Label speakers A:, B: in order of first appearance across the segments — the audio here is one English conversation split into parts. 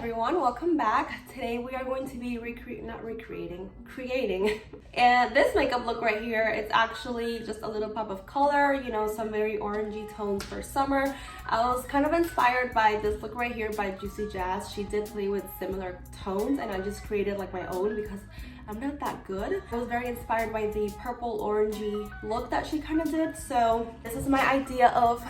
A: everyone, welcome back. Today we are going to be creating and this makeup look right here. It's actually just a little pop of color, you know, some very orangey tones for summer. I was kind of inspired by this look right here by Juicy Jazz. She did play with similar tones and I just created like my own because I'm not that good. I was very inspired by the purple orangey look that she kind of did. So this is my idea of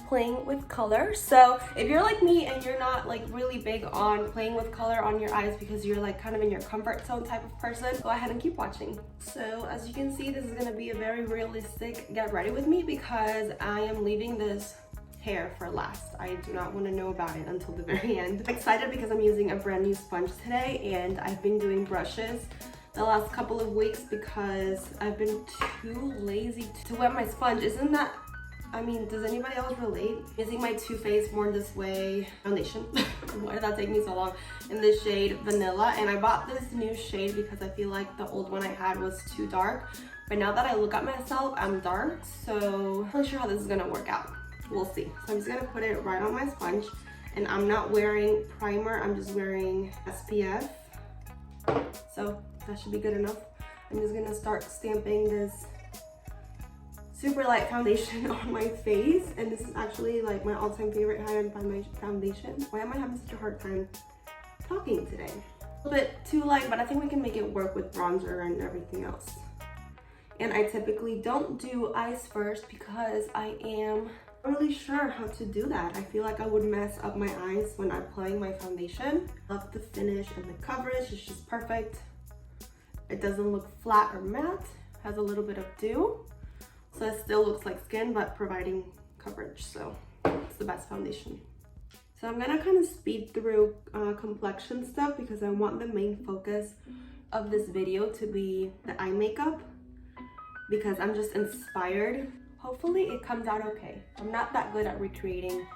A: playing with color. So if you're like me and you're not like really big on playing with color on your eyes because you're like kind of in your comfort zone type of person, go ahead and keep watching. So as you can see, this is gonna be a very realistic get ready with me because I am leaving this hair for last. I do not want to know about it until the very end. I'm excited because I'm using a brand new sponge today and I've been doing brushes the last couple of weeks because I've been too lazy to wet my sponge. Isn't that, I mean, does anybody else relate? Using my TooFaced Born This Way foundation. Why did that take me so long? In the shade Vanilla. And I bought this new shade because I feel like the old one I had was too dark. But now that I look at myself, I'm dark. So I'm not sure how this is gonna work out. We'll see. So I'm just gonna put it right on my sponge. And I'm not wearing primer, I'm just wearing SPF. So that should be good enough. I'm just gonna start stamping this super light foundation on my face, and this is actually like my all-time favorite Hydrating by my foundation. Why am I having such a hard time talking today? A little bit too light, but I think we can make it work with bronzer and everything else. And I typically don't do eyes first because I am not really sure how to do that. I feel like I would mess up my eyes when I'm applying my foundation. Love the finish and the coverage, it's just perfect. It doesn't look flat or matte, has a little bit of dew. So it still looks like skin, but providing coverage. So it's the best foundation. So I'm gonna kind of speed through complexion stuff because I want the main focus of this video to be the eye makeup because I'm just inspired. Hopefully it comes out okay. I'm not that good at recreating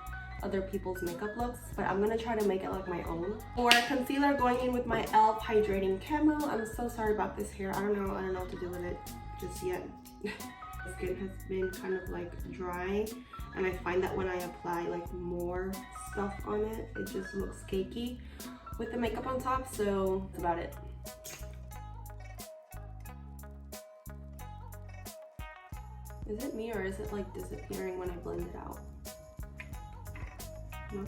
A: other people's makeup looks, but I'm gonna try to make it like my own. For concealer, going in with my e.l.f. Hydrating Camo. I'm so sorry about this hair. I don't know what to do with it just yet. Skin has been kind of like dry, and I find that when I apply like more stuff on it, it just looks cakey with the makeup on top. So that's about it. Is it me or is it like disappearing when I blend it out? No.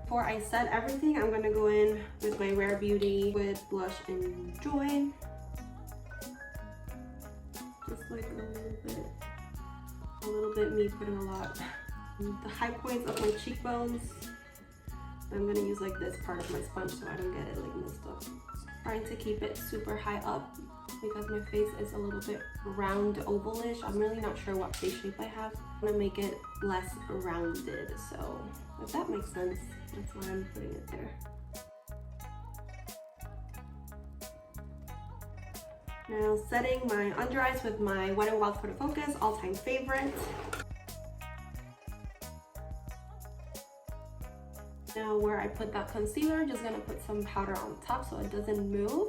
A: Before I set everything, I'm gonna go in with my Rare Beauty with blush and Joy. Just like a little bit, me putting a lot. The high points of my cheekbones, I'm gonna use like this part of my sponge so I don't get it like messed up. Trying to keep it super high up because my face is a little bit round ovalish. I'm really not sure what face shape I have. I'm gonna make it less rounded, so if that makes sense, that's why I'm putting it there. Now setting my under eyes with my Wet n Wild Photo Focus, all-time favorite. Now where I put that concealer, just gonna put some powder on top so it doesn't move.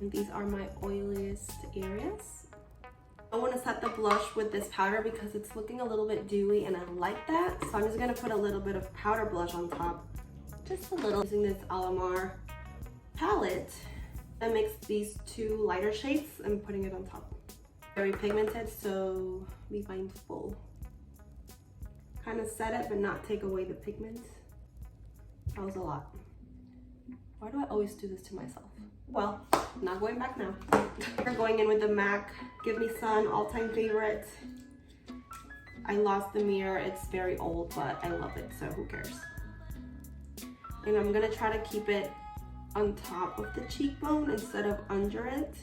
A: And these are my oiliest areas. I want to set the blush with this powder because it's looking a little bit dewy and I like that. So I'm just gonna put a little bit of powder blush on top. Just a little. Using this Alamar palette. I mixed these two lighter shades and putting it on top. Very pigmented, so be mindful. Kind of set it, but not take away the pigment. That was a lot. Why do I always do this to myself? Well, not going back now. We're going in with the MAC Give Me Sun, all-time favorite. I lost the mirror. It's very old, but I love it, so who cares? And I'm gonna try to keep it on top of the cheekbone instead of under it.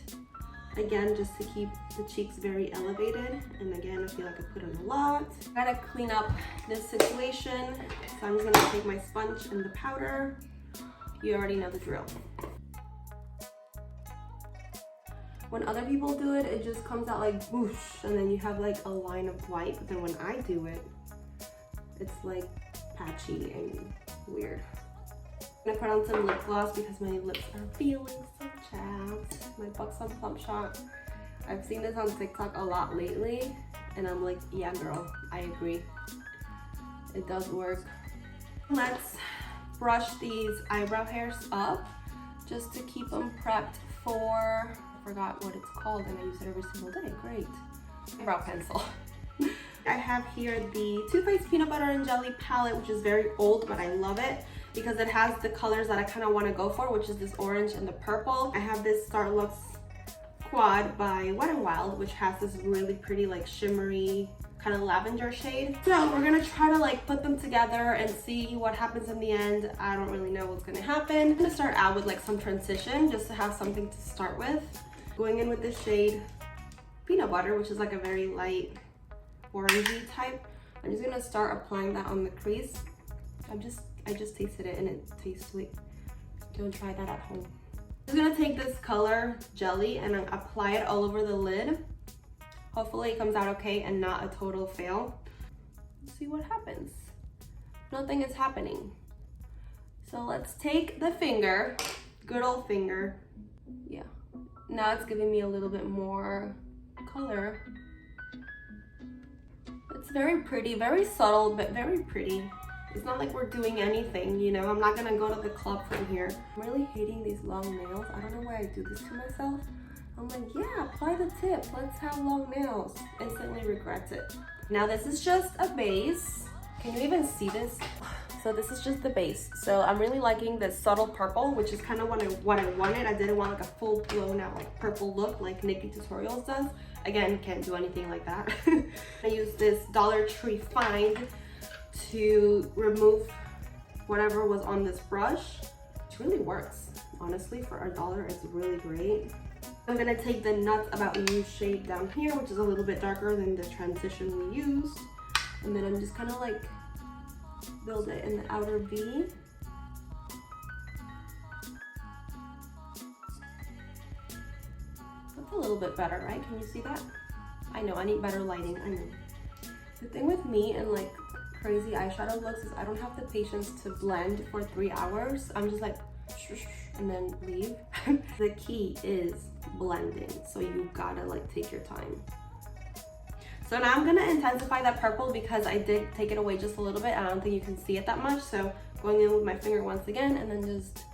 A: Again, just to keep the cheeks very elevated. And again, I feel like I put in a lot. Gotta clean up this situation. So I'm just gonna take my sponge and the powder. You already know the drill. When other people do it, it just comes out like whoosh, and then you have like a line of white. But then when I do it, it's like patchy and weird. I'm gonna put on some lip gloss because my lips are feeling so chapped. My Buxom Plump Shot. I've seen this on TikTok a lot lately, and I'm like, yeah girl, I agree. It does work. Let's brush these eyebrow hairs up just to keep them prepped for, I forgot what it's called and I use it every single day. Great. Eyebrow pencil. I have here the TooFaced Peanut Butter and Jelly palette, which is very old, but I love it because it has the colors that I kind of want to go for, which is this orange and the purple. I have this StarLux Quad by Wet n Wild, which has this really pretty like shimmery kind of lavender shade. So we're gonna try to like put them together and see what happens in the end. I don't really know what's gonna happen. I'm gonna start out with like some transition just to have something to start with. Going in with the shade Peanut Butter, which is like a very light orangey type. I'm just gonna start applying that on the crease. I just tasted it and it tastes sweet. Don't try that at home. I'm just gonna take this color jelly and apply it all over the lid. Hopefully it comes out okay and not a total fail. Let's see what happens. Nothing is happening. So let's take the finger, good old finger. Yeah. Now it's giving me a little bit more color. It's very pretty, very subtle, but very pretty. It's not like we're doing anything, you know? I'm not gonna go to the club from here. I'm really hating these long nails. I don't know why I do this to myself. I'm like, yeah, apply the tip. Let's have long nails. Instantly regrets it. Now this is just a base. Can you even see this? So this is just the base. So I'm really liking this subtle purple, which is kind of what I wanted. I didn't want like a full blown out like purple look like Nikki Tutorials does. Again, can't do anything like that. I use this Dollar Tree Find to remove whatever was on this brush. It really works. Honestly, for $1, it's really great. I'm gonna take the Nuts About You shade down here, which is a little bit darker than the transition we used. And then I'm just kind of like build it in the outer V. That's a little bit better, right? Can you see that? I know, I need better lighting, I know. The thing with me and like crazy eyeshadow looks is I don't have the patience to blend for 3 hours. I'm just like, and then leave. The key is blending, so you gotta like take your time. So now I'm gonna intensify that purple because I did take it away just a little bit. I don't think you can see it that much. So going in with my finger once again and then just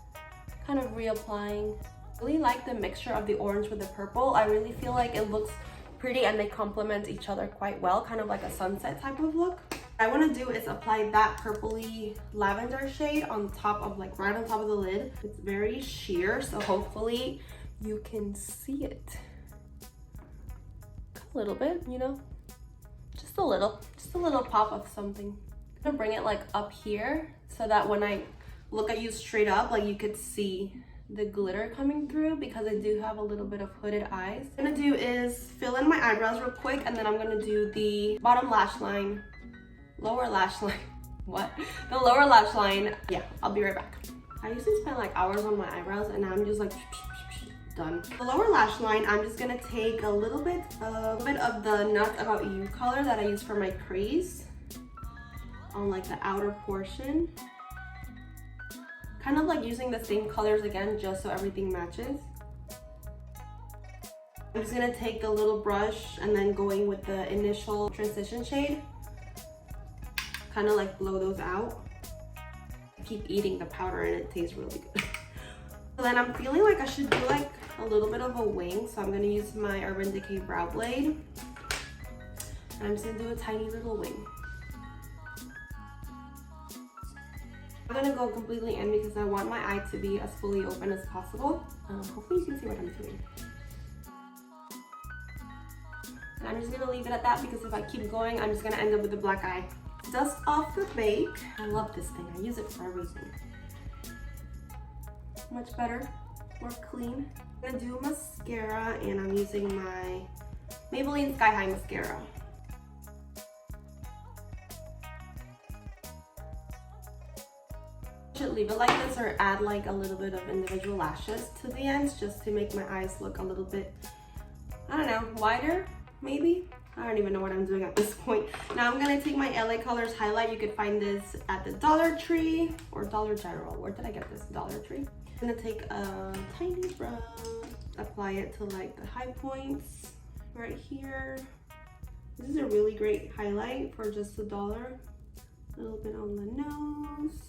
A: kind of reapplying. I really like the mixture of the orange with the purple. I really feel like it looks pretty and they complement each other quite well, kind of like a sunset type of look. What I want to do is apply that purpley lavender shade on top of like right on top of the lid. It's very sheer, so hopefully you can see it a little bit, you know, just a little pop of something. I'm gonna bring it like up here so that when I look at you straight up, like you could see the glitter coming through because I do have a little bit of hooded eyes. What I'm gonna do is fill in my eyebrows real quick and then I'm gonna do the bottom lash line, lower lash line, what? The lower lash line. Yeah, I'll be right back. I used to spend like hours on my eyebrows and now I'm just like done. The lower lash line, I'm just gonna take a little bit of the Nuts About You color that I use for my crease on like the outer portion. Kind of like using the same colors again, just so everything matches. I'm just gonna take a little brush and then going with the initial transition shade, kind of like blow those out. I keep eating the powder and it tastes really good. So then I'm feeling like I should do like a little bit of a wing, so I'm gonna use my Urban Decay brow blade. And I'm just gonna do a tiny little wing. I'm gonna go completely in because I want my eye to be as fully open as possible. Hopefully you can see what I'm doing. And I'm just gonna leave it at that because if I keep going, I'm just gonna end up with a black eye. Dust off the bake. I love this thing, I use it for everything. Much better, more clean. I'm gonna do mascara and I'm using my Maybelline SkyHigh mascara. Should leave it like this or add like a little bit of individual lashes to the ends just to make my eyes look a little bit, I don't know, wider maybe? I don't even know what I'm doing at this point. Now I'm gonna take my LA Colors highlight. You could find this at the Dollar Tree or Dollar General. Where did I get this? Dollar Tree. I'm gonna take a tiny brush, apply it to like the high points right here. This is a really great highlight for just $1. A little bit on the nose.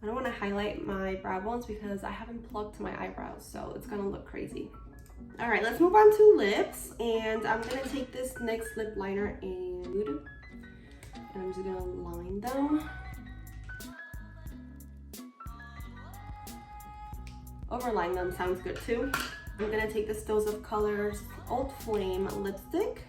A: I don't want to highlight my brow bones because I haven't plucked my eyebrows, so it's gonna look crazy. All right, let's move on to lips, and I'm gonna take this NYX lip liner and I'm just gonna line them. Overline them sounds good too. I'm gonna take this Dose of Colors Old Flame lipstick.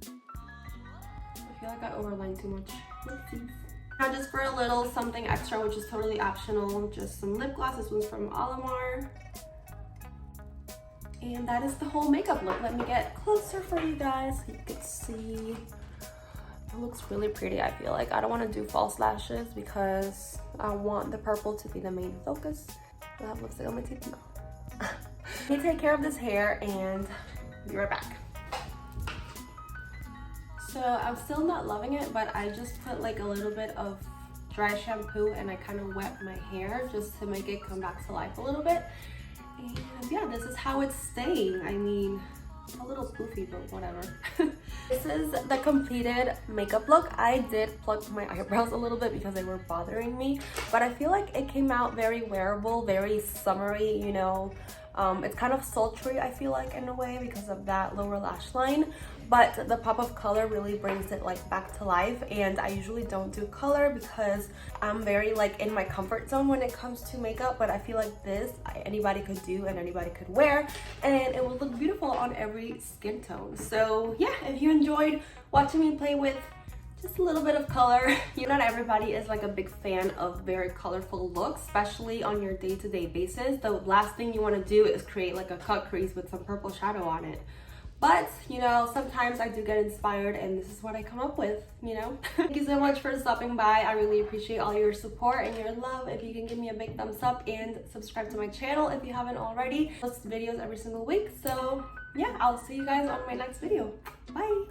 A: I feel like I overlined too much. Oopsies. Now just for a little something extra, which is totally optional, just some lip gloss. This one's from Alamar. And that is the whole makeup look. Let me get closer for you guys so you can see. It looks really pretty, I feel like. I don't want to do false lashes because I want the purple to be the main focus. I have lipstick on my teeth now. Let me take care of this hair and be right back. So I'm still not loving it, but I just put like a little bit of dry shampoo and I kind of wet my hair just to make it come back to life a little bit. And yeah, this is how it's staying. I mean, a little poofy, but whatever. This is the completed makeup look. I did pluck my eyebrows a little bit because they were bothering me, but I feel like it came out very wearable, very summery, you know. It's kind of sultry, I feel like, in a way because of that lower lash line, but the pop of color really brings it like back to life. And I usually don't do color because I'm very like in my comfort zone when it comes to makeup, but I feel like this anybody could do and anybody could wear, and it will look beautiful on every skin tone. So yeah, if you enjoyed watching me play with just a little bit of color, you know, not everybody is like a big fan of very colorful looks, especially on your day-to-day basis. The last thing you want to do is create like a cut crease with some purple shadow on it. But, you know, sometimes I do get inspired and this is what I come up with, you know. Thank you so much for stopping by. I really appreciate all your support and your love. If you can give me a big thumbs up and subscribe to my channel if you haven't already. I post videos every single week. So yeah, I'll see you guys on my next video. Bye.